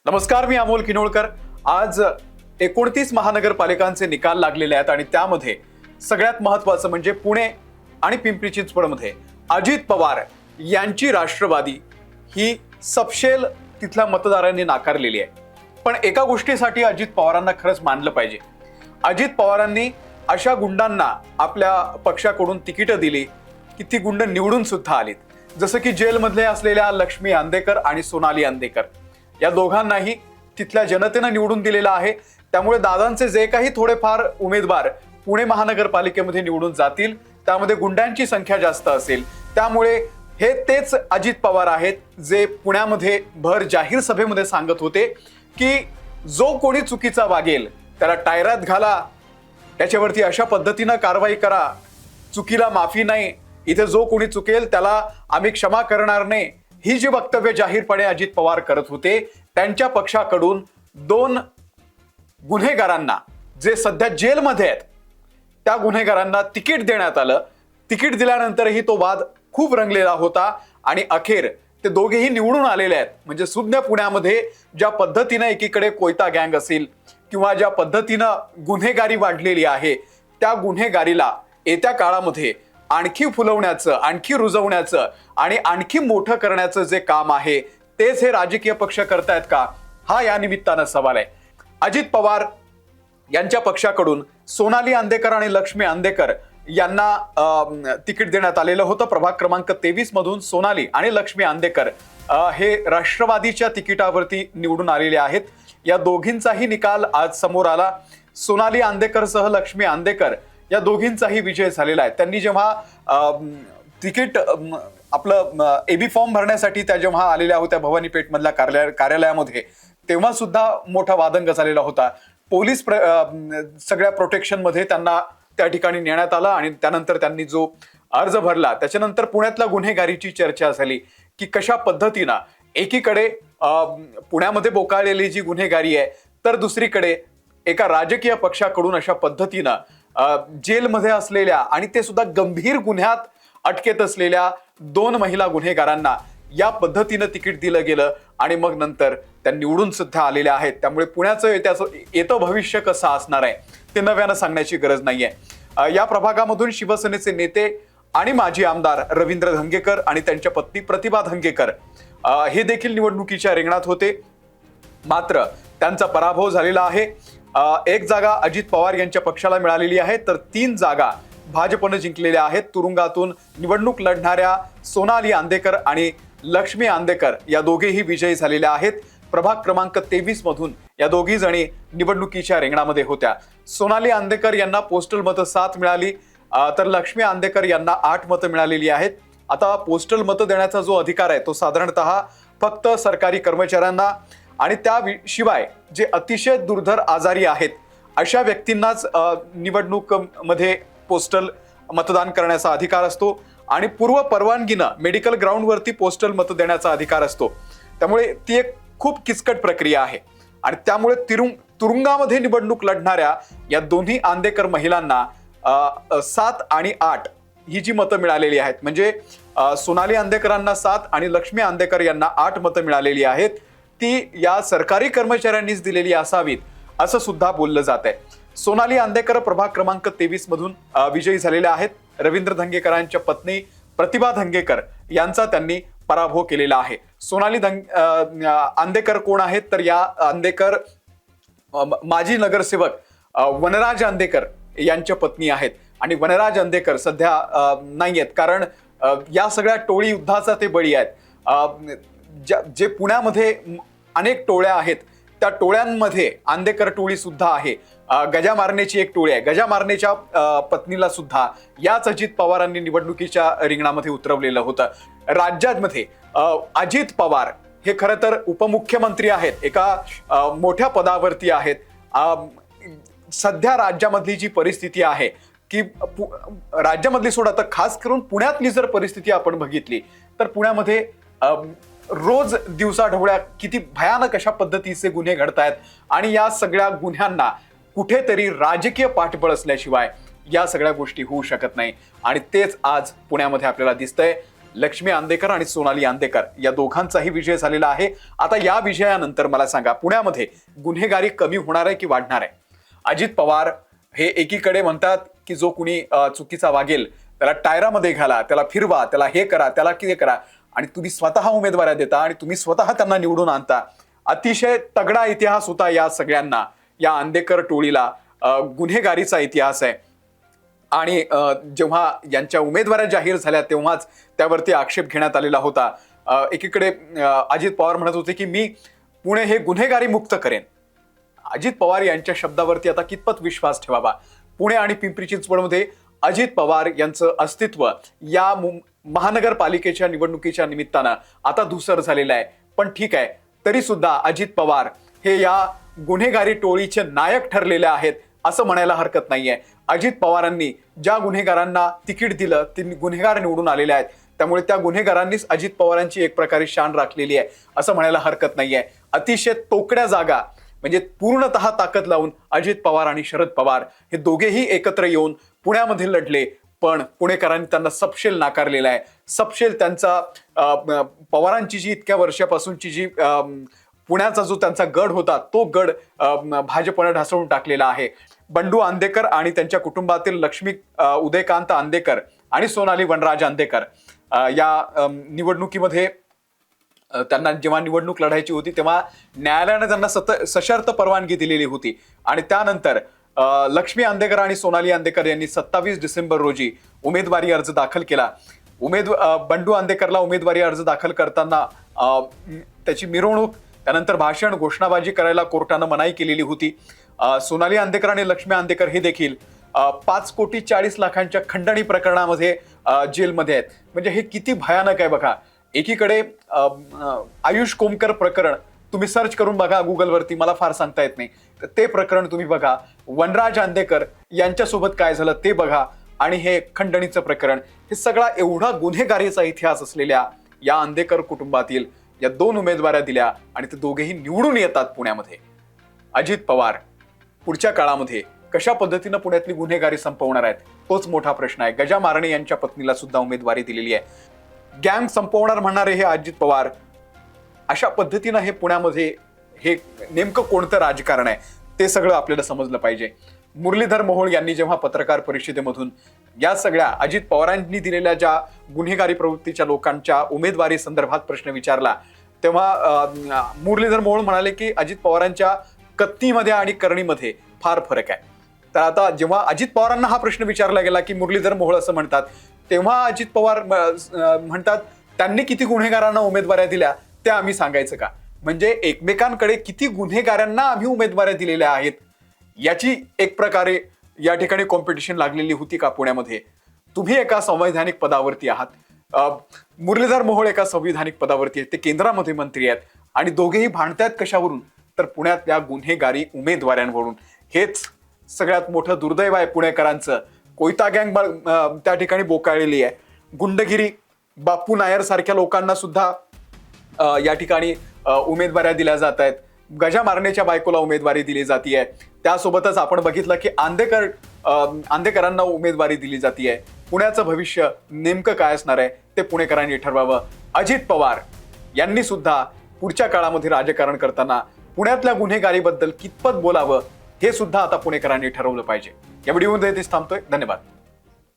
नमस्कार, मी अमोल किनोळकर। आज 29 महानगरपालिकांचे निकाल लागलेले आहेत आणि त्यामध्ये सगळ्यात महत्त्वाचं म्हणजे पुणे आणि पिंपरी चिंचवडमध्ये अजित पवार यांची राष्ट्रवादी ही सपशेल तिथल्या मतदारांनी नाकारलेली आहे। पण एका गोष्टीसाठी अजित पवारांना खरंच मानलं पाहिजे। अजित पवारांनी अशा गुंडांना आपल्या पक्षाकडून तिकीटं दिली की ती गुंड निवडून सुद्धा आलीत, जसं की जेलमधले असलेल्या लक्ष्मी अंदेकर आणि सोनाली अंदेकर या दोघांनाही तिथल्या जनतेनं निवडून दिलेला आहे। त्यामुळे दादांचे जे काही थोडेफार उमेदवार पुणे महानगरपालिकेमध्ये निवडून जातील त्यामध्ये गुंडांची संख्या जास्त असेल। त्यामुळे हे तेच अजित पवार आहेत जे पुण्यामध्ये भर जाहीर सभेमध्ये सांगत होते की जो कोणी चुकीचा वागेल त्याला टायरात घाला, त्याच्यावरती अशा पद्धतीनं कारवाई करा, चुकीला माफी नाही, इथे जो कोणी चुकेल त्याला आम्ही क्षमा करणार नाही, ही जी वक्तव्य जाहीरपणे अजित पवार करत होते त्यांच्या पक्षाकडून 2 गुन्हेगारांना जे सध्या जेलमध्ये आहेत त्या गुन्हेगारांना तिकीट देण्यात आलं। तिकीट दिल्यानंतरही तो वाद खूप रंगलेला होता आणि अखेर ते दोघेही निवडून आलेले आहेत। म्हणजे सुज्ञ पुण्यामध्ये ज्या पद्धतीने एकीकडे कोयता गँग असेल किंवा ज्या पद्धतीनं गुन्हेगारी वाढलेली आहे त्या गुन्हेगारीला येत्या काळामध्ये आणखी फुलवण्याचं, आणखी रुजवण्याचं आणि आणखी मोठं करण्याचं जे काम आहे तेच हे राजकीय पक्ष करतायत का, हा या निमित्तानं सवाल आहे। अजित पवार यांच्या पक्षाकडून सोनाली अंदेकर आणि लक्ष्मी अंदेकर यांना तिकीट देण्यात आलेलं होतं। प्रभाग क्रमांक 23 मधून सोनाली आणि लक्ष्मी अंदेकर हे राष्ट्रवादीच्या तिकिटावरती निवडून आलेले आहेत। या दोघींचाही निकाल आज समोर आला। सोनाली अंदेकरसह लक्ष्मी अंदेकर या दोघींचाही विजय झालेला आहे। त्यांनी जेव्हा तिकीट आपलं एबी फॉर्म भरण्यासाठी त्या जेव्हा आलेल्या होत्या भवानी पेठ मधल्या कार्यालयामध्ये तेव्हा सुद्धा मोठा वादंग झालेला होता। पोलीस सगळ्या प्रोटेक्शन मध्ये त्यांना त्या ठिकाणी नेण्यात आलं आणि त्यानंतर त्यांनी जो अर्ज भरला त्याच्यानंतर पुण्यातल्या गुन्हेगारीची चर्चा झाली की कशा पद्धतीनं एकीकडे पुण्यामध्ये बोकाळलेली जी गुन्हेगारी आहे तर दुसरीकडे एका राजकीय पक्षाकडून अशा पद्धतीनं जेलमध्ये असलेल्या आणि ते सुद्धा गंभीर गुन्ह्यात अटकेत असलेल्या 2 महिला गुन्हेगारांना या पद्धतीनं तिकीट दिलं गेलं आणि मग नंतर त्या निवडून सुद्धा आलेल्या आहेत। त्यामुळे पुण्याचं येतं भविष्य कसं असणार आहे ते नव्यानं सांगण्याची गरज नाहीये। या प्रभागामधून शिवसेनेचे नेते आणि माजी आमदार रवींद्र धंगेकर आणि त्यांच्या पत्नी प्रतिभा धंगेकर हे देखील निवडणुकीच्या रिंगणात होते, मात्र त्यांचा पराभव झालेला आहे। 1 जागा अजित पवार यांच्या पक्षाला मिळालेली आहे तर 3 जागा भाजपनं जिंकलेल्या आहेत। तुरुंगातून निवडणूक लढणाऱ्या सोनाली अंदेकर आणि लक्ष्मी अंदेकर या दोघेही विजयी झालेल्या आहेत। प्रभाग क्रमांक 23 मधून या दोघी जणी निवडणुकीच्या रिंगणामध्ये होत्या। सोनाली अंदेकर यांना पोस्टल मतं 7 मिळाली तर लक्ष्मी अंदेकर यांना 8 मतं मिळालेली आहेत। आता पोस्टल मतं देण्याचा जो अधिकार आहे तो साधारणतः फक्त सरकारी कर्मचाऱ्यांना आणि त्याशिवाय जे अतिशय दुर्धर आजारी आहेत अशा व्यक्तींनाच निवडणूक मध्ये पोस्टल मतदान करण्याचा अधिकार असतो आणि पूर्व परवानगीनं मेडिकल ग्राउंडवरती पोस्टल मतं देण्याचा अधिकार असतो। त्यामुळे ती एक खूप किचकट प्रक्रिया आहे आणि त्यामुळे तुरुंगामध्ये निवडणूक लढणाऱ्या या दोन्ही अंदेकर महिलांना 7 आणि 8 ही जी मतं मिळालेली आहेत, म्हणजे सोनाली अंदेकरांना 7 आणि लक्ष्मी अंदेकर यांना 8 मतं मिळालेली आहेत, ती या सरकारी कर्मचाऱ्यांनीच दिलेली असावीत असं सुद्धा बोललं जात आहे। सोनाली अंदेकर प्रभाग क्रमांक 23 मधून विजयी झालेल्या आहेत। रवींद्र धंगेकरांच्या पत्नी प्रतिभा धंगेकर यांचा त्यांनी पराभव केलेला आहे। सोनाली अंदेकर कोण आहेत तर या अंदेकर माजी नगरसेवक वनराज अंदेकर यांच्या पत्नी आहेत आणि वनराज अंदेकर सध्या नाही आहेत कारण या सगळ्या टोळी युद्धाचा ते बळी आहेत। जे पुण्यामध्ये अनेक टोळ्या आहेत त्या टोळ्यांमध्ये अंदेकर टोळी सुद्धा आहे। गजा मारण्याची एक टोळी आहे, गजा मारण्याच्या पत्नीला सुद्धा याच अजित पवारांनी निवडणुकीच्या रिंगणामध्ये उतरवलेलं होतं। राज्यामध्ये अजित पवार हे खरं तर उपमुख्यमंत्री आहेत, एका मोठ्या पदावरती आहेत। सध्या राज्यामधली जी परिस्थिती आहे की राज्यामधली सोडा तर खास करून पुण्यातली जर परिस्थिती आपण बघितली तर पुण्यामध्ये रोज दिवसाढवळ्या किती भयानक अशा पद्धतीचे गुन्हे घडतायत आणि या सगळ्या गुन्ह्यांना कुठेतरी राजकीय पाठबळ असल्याशिवाय या सगळ्या गोष्टी होऊ शकत नाही आणि तेच आज पुण्यामध्ये आपल्याला दिसतंय। लक्ष्मी अंदेकर आणि सोनाली अंदेकर या दोघांचाही विजय झालेला आहे. आता या विजयानंतर मला सांगा, पुण्यामध्ये गुन्हेगारी कमी होणार आहे की वाढणार आहे? अजित पवार हे एकीकडे म्हणतात की जो कुणी चुकीचा वागेल त्याला टायरामध्ये घाला, त्याला फिरवा, त्याला हे करा, त्याला किती करा, आणि तुम्ही स्वतः उमेदवाऱ्या देता आणि तुम्ही स्वतः त्यांना निवडून आणता. अतिशय तगडा इतिहास होता या सगळ्यांना, या अंदेकर टोळीला गुन्हेगारीचा इतिहास आहे. आणि जेव्हा यांच्या उमेदवाऱ्या जाहीर झाल्या तेव्हाच त्यावरती आक्षेप घेण्यात आलेला होता. एकीकडे अजित पवार म्हणत होते की मी पुणे हे गुन्हेगारी मुक्त करेन. अजित पवार यांच्या शब्दावरती आता कितपत विश्वास ठेवावा? पुणे आणि पिंपरी चिंचवडमध्ये अजित पवार यांचं अस्तित्व या महानगरपालिकेच्या निवडणुकीच्या निमित्तानं आता धूसर झालेलं आहे. पण ठीक आहे, तरी सुद्धा अजित पवार हे या गुन्हेगारी टोळीचे नायक ठरलेले आहेत असं म्हणायला हरकत नाहीये. अजित पवारांनी ज्या गुन्हेगारांना तिकीट दिलं ते गुन्हेगार निवडून आलेले आहेत, त्यामुळे त्या गुन्हेगारांनीच अजित पवारांची एक प्रकारे शान राखलेली आहे असं म्हणायला हरकत नाहीये. अतिशय तोकड्या जागा म्हणजे पूर्णतः ताकद लावून अजित पवार आणि शरद पवार हे दोघेही एकत्र येऊन पुण्यामध्ये लढले, पण पुणेकरांनी त्यांना सपशेल नाकारलेला आहे. सपशेल त्यांचा पवारांची जी इतक्या वर्षापासूनची जी पुण्याचा जो त्यांचा गड होता तो गड भाजपने ढासळून टाकलेला आहे. बंडू अंदेकर आणि त्यांच्या कुटुंबातील लक्ष्मी उदयकांत अंदेकर आणि सोनाली वनराज अंदेकर या निवडणुकीमध्ये त्यांना जेव्हा निवडणूक लढायची होती तेव्हा न्यायालयाने त्यांना सशर्त परवानगी दिलेली होती. आणि त्यानंतर लक्ष्मी अंदेकर आणि सोनाली अंदेकर यांनी 27 डिसेंबर रोजी उमेदवारी अर्ज दाखल केला. बंडू अंदेकरला उमेदवारी अर्ज दाखल करताना त्याची मिरवणूक, त्यानंतर भाषण, घोषणाबाजी करायला कोर्टानं मनाई केलेली होती. सोनाली अंदेकर आणि लक्ष्मी अंदेकर हे देखील 5,40,00,000 खंडणी प्रकरणामध्ये जेलमध्ये आहेत. म्हणजे हे किती भयानक आहे बघा. एकीकडे आयुष कोमकर प्रकरण तुम्ही सर्च करून बघा गुगलवरती, मला फार सांगता येत नाही, ते प्रकरण तुम्ही बघा. वनराज अंदेकर यांच्यासोबत काय झालं ते बघा, आणि हे खंडणीचं प्रकरण. हे सगळा एवढा गुन्हेगारीचा इतिहास असलेल्या या अंदेकर कुटुंबातील या 2 उमेदवाऱ्या दिल्या आणि ते दोघेही निवडून येतात पुण्यामध्ये. अजित पवार पुढच्या काळामध्ये कशा पद्धतीनं पुण्यातली गुन्हेगारी संपवणार आहेत तोच मोठा प्रश्न आहे. गजा मारणे यांच्या पत्नीला सुद्धा उमेदवारी दिलेली आहे. गँग संपवणार म्हणणारे हे अजित पवार, अशा पद्धतीनं हे पुण्यामध्ये हे नेमकं कोणतं राजकारण आहे ते सगळं आपल्याला समजलं पाहिजे. मुरलीधर मोहोळ यांनी जेव्हा पत्रकार परिषदेमधून या सगळ्या अजित पवारांनी दिलेल्या ज्या गुन्हेगारी प्रवृत्तीच्या लोकांच्या उमेदवारी संदर्भात प्रश्न विचारला तेव्हा मुरलीधर मोहोळ म्हणाले की अजित पवारांच्या कत्तीमध्ये आणि करणीमध्ये फार फरक आहे. तर आता जेव्हा अजित पवारांना हा प्रश्न विचारला गेला की मुरलीधर मोहोळ असं म्हणतात, तेव्हा अजित पवार म्हणतात त्यांनी किती गुन्हेगारांना उमेदवाऱ्या दिल्या ते आम्ही सांगायचं का? म्हणजे एकमेकांकडे किती गुन्हेगारांना आम्ही उमेदवाऱ्या दिलेल्या आहेत याची एक प्रकारे या ठिकाणी कॉम्पिटिशन लागलेली होती का पुण्यामध्ये? तुम्ही एका संवैधानिक पदावरती आहात, मुरलीधर मोहोळ एका संविधानिक पदावरती आहेत, ते केंद्रामध्ये मंत्री आहेत, आणि दोघेही भांडतायत कशावरून? तर पुण्यात या गुन्हेगारी उमेदवारांवरून. हेच सगळ्यात मोठं दुर्दैव आहे पुणेकरांचं. कोयता गँग त्या ठिकाणी बोकाळलेली आहे. गुंडगिरी, बापू नायर सारख्या लोकांना सुद्धा या ठिकाणी उमेदवाऱ्या दिल्या जात आहेत. गजा मारण्याच्या बायकोला उमेदवारी दिली जातीये. त्यासोबतच आपण बघितलं की अंदेकरांना उमेदवारी दिली जातीये. पुण्याचं भविष्य नेमकं काय असणार आहे ते पुणेकरांनी ठरवावं. अजित पवार यांनी सुद्धा पुढच्या काळामध्ये राजकारण करताना पुण्यातल्या गुन्हेगारीबद्दल कितपत बोलावं हे सुद्धा आता पुणेकरांनी ठरवलं पाहिजे. या व्हिडिओमध्ये इथेच थांबतोय. धन्यवाद.